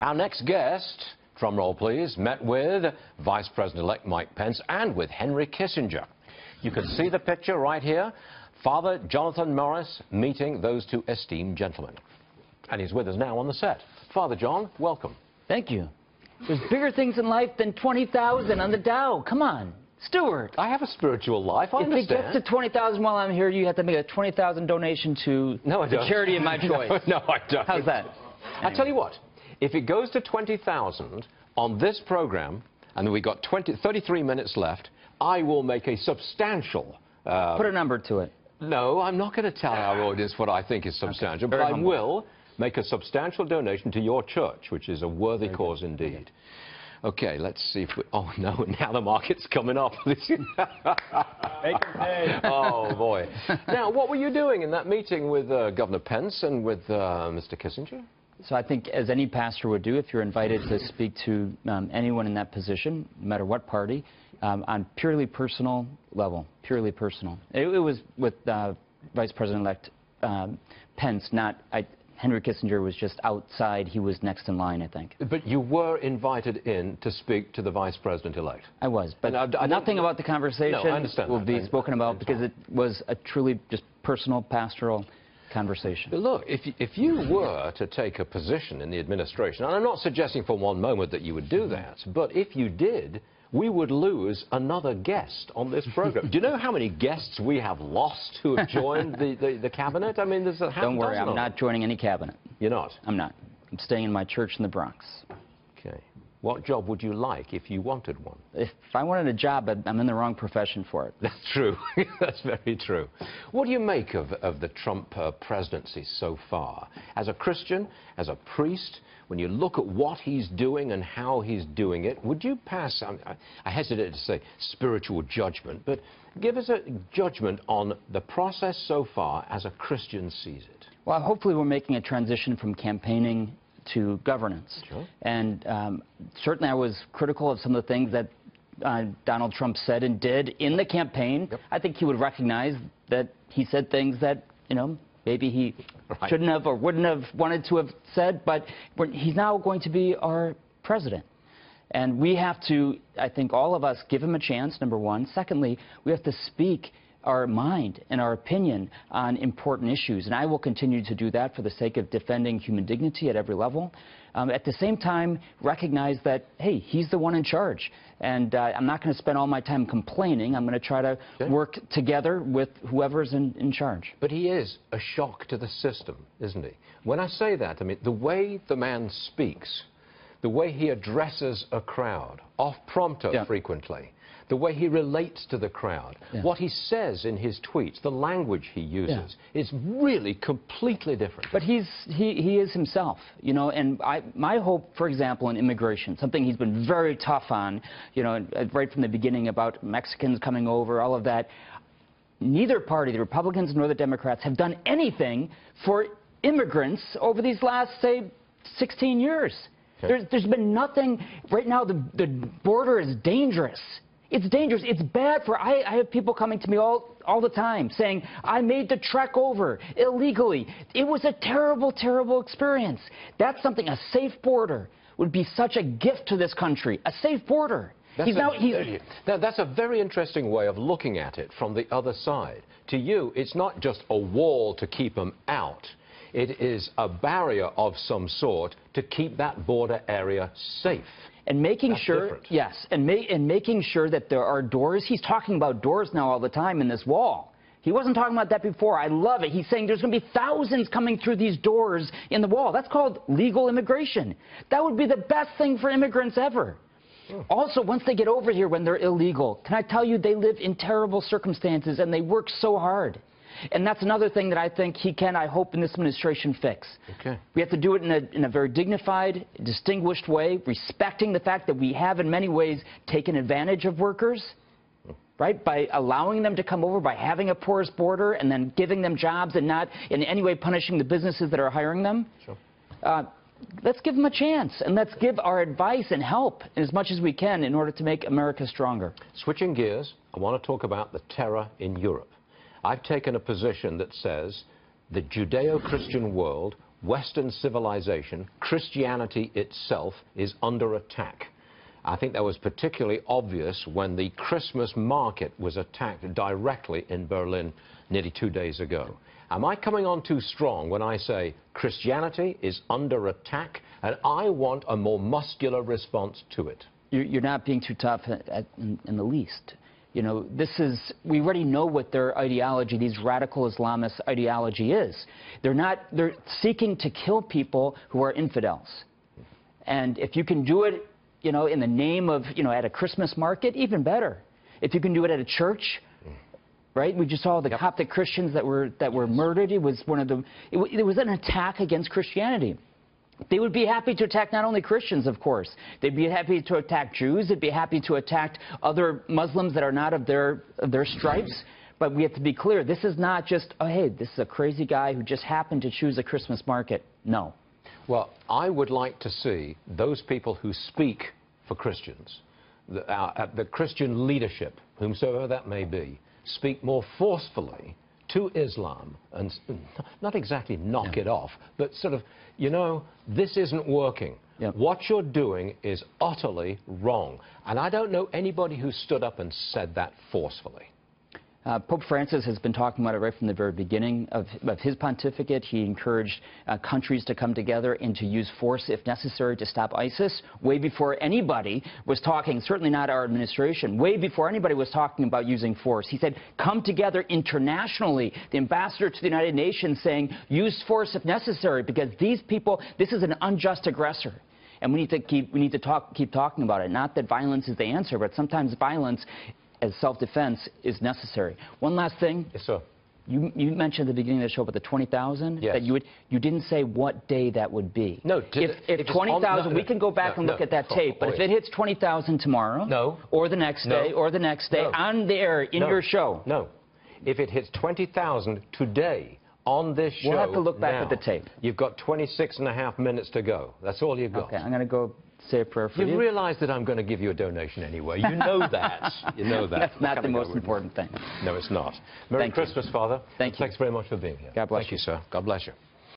Our next guest, drum roll please, met with Vice President-elect Mike Pence and with Henry Kissinger. You can see the picture right here. Father Jonathan Morris meeting those two esteemed gentlemen. And he's with us now on the set. Father John, welcome. Thank you. There's bigger things in life than 20,000 on the Dow. Come on, Stuart. I have a spiritual life, I understand. If it gets to 20,000 while I'm here, you have to make a 20,000 donation to the charity of my choice. No, I don't. How's that? I tell you what, if it goes to 20,000 on this program, and we've got 33 minutes left, I will make a substantial... Put a number to it. No, I'm not going to tell our audience what I think is substantial, but I will make a substantial donation to your church, which is a worthy cause indeed. Okay, let's see if we... Oh, no, now the market's coming up. Oh, boy. Now, what were you doing in that meeting with Governor Pence and with Mr. Kissinger? So I think, as any pastor would do, if you're invited to speak to anyone in that position, no matter what party, on purely personal level, purely personal. It was with Vice President-elect Pence, not... Henry Kissinger was just outside. He was next in line, I think. But you were invited in to speak to the Vice President-elect. I was, but nothing about the conversation will be spoken about because it was a truly just personal, pastoral conversation. But look, if you were to take a position in the administration, and I'm not suggesting for one moment that you would do that, but if you did, we would lose another guest on this program. Do you know how many guests we have lost who have joined the cabinet? I mean, there's a half dozen. Don't worry, I'm not joining any cabinet. You're not? I'm not. I'm staying in my church in the Bronx. Okay. What job would you like if you wanted one? If I wanted a job, I'm in the wrong profession for it. That's true. That's very true. What do you make of the Trump presidency so far? As a Christian, as a priest, when you look at what he's doing and how he's doing it, would you pass, I hesitate to say spiritual judgment, but give us a judgment on the process so far as a Christian sees it? Well, hopefully we're making a transition from campaigning to governance. Sure. And certainly I was critical of some of the things that Donald Trump said and did in the campaign. Yep. I think he would recognize that he said things that, maybe he shouldn't have or wouldn't have wanted to have said, but he's now going to be our president. And we have to, I think all of us, give him a chance, number one. Secondly, we have to speak our mind and our opinion on important issues. And I will continue to do that for the sake of defending human dignity at every level. At the same time, recognize that, hey, he's the one in charge. And I'm not going to spend all my time complaining. I'm going to try to work together with whoever's in charge. But he is a shock to the system, isn't he? When I say that, I mean, the way the man speaks, the way he addresses a crowd, off-prompter frequently, the way he relates to the crowd, what he says in his tweets, the language he uses, is really completely different. But he is himself, and my hope, for example, in immigration, something he's been very tough on, right from the beginning about Mexicans coming over, all of that. Neither party, the Republicans nor the Democrats, have done anything for immigrants over these last, say, 16 years. Okay. There's been nothing. Right now, the border is dangerous. It's dangerous. It's bad for... I have people coming to me all the time saying, I made the trek over illegally. It was a terrible, terrible experience. That's something, a safe border would be such a gift to this country. A safe border. That's a very interesting way of looking at it from the other side. To you, it's not just a wall to keep them out. It is a barrier of some sort to keep that border area safe. And making sure, and making sure that there are doors. He's talking about doors now all the time in this wall. He wasn't talking about that before. I love it. He's saying there's going to be thousands coming through these doors in the wall. That's called legal immigration. That would be the best thing for immigrants ever. Also, once they get over here when they're illegal, can I tell you, they live in terrible circumstances and they work so hard. And that's another thing that I think he can, I hope, in this administration fix. Okay. We have to do it in a very dignified, distinguished way, respecting the fact that we have in many ways taken advantage of workers, right, by allowing them to come over, by having a porous border and then giving them jobs and not in any way punishing the businesses that are hiring them. Sure. Let's give them a chance, and let's give our advice and help as much as we can in order to make America stronger. Switching gears, I want to talk about the terror in Europe. I've taken a position that says the Judeo-Christian world Western civilization, Christianity itself, is under attack. I think that was particularly obvious when the Christmas market was attacked directly in Berlin nearly 2 days ago. Am I coming on too strong when I say Christianity is under attack, and I want a more muscular response to it? You're not being too tough in the least. You know, we already know what their ideology, these radical Islamist ideology is. They're seeking to kill people who are infidels. And if you can do it, you know, in the name of, you know, at a Christmas market, even better. If you can do it at a church, right? We just saw the Coptic Christians that were murdered. It was it was an attack against Christianity. They would be happy to attack not only Christians, of course. They'd be happy to attack Jews. They'd be happy to attack other Muslims that are not of their stripes. But we have to be clear. This is not just, oh, hey, this is a crazy guy who just happened to choose a Christmas market. No. Well, I would like to see those people who speak for Christians, the Christian leadership, whomsoever that may be, speak more forcefully to Islam and not exactly knock it off, but sort of, you know, this isn't working. What you're doing is utterly wrong. And I don't know anybody who stood up and said that forcefully. Pope Francis has been talking about it right from the very beginning of his pontificate. He encouraged countries to come together and to use force if necessary to stop ISIS, way before anybody was talking, certainly not our administration, way before anybody was talking about using force. He said, come together internationally. The ambassador to the United Nations saying, use force if necessary, because these people, this is an unjust aggressor. And we need to keep talking about it. Not that violence is the answer, but sometimes violence as self-defense is necessary. One last thing. Yes, sir. You mentioned at the beginning of the show about the 20,000. Yes. That you didn't say what day that would be. No. If 20,000, we can go back and look at that tape. But if it hits 20,000 tomorrow, or the next day, or the next day, on the air in your show. No. If it hits 20,000 today on this show, we'll have to look back at the tape. You've got 26.5 minutes to go. That's all you've got. Okay, I'm going to go say a prayer for you. You realize that I'm going to give you a donation anyway. You know that. You know that. That's not the most important thing. No, it's not. Merry Christmas, Father. Thank you. Thanks very much for being here. God bless you. Thank you, sir. God bless you.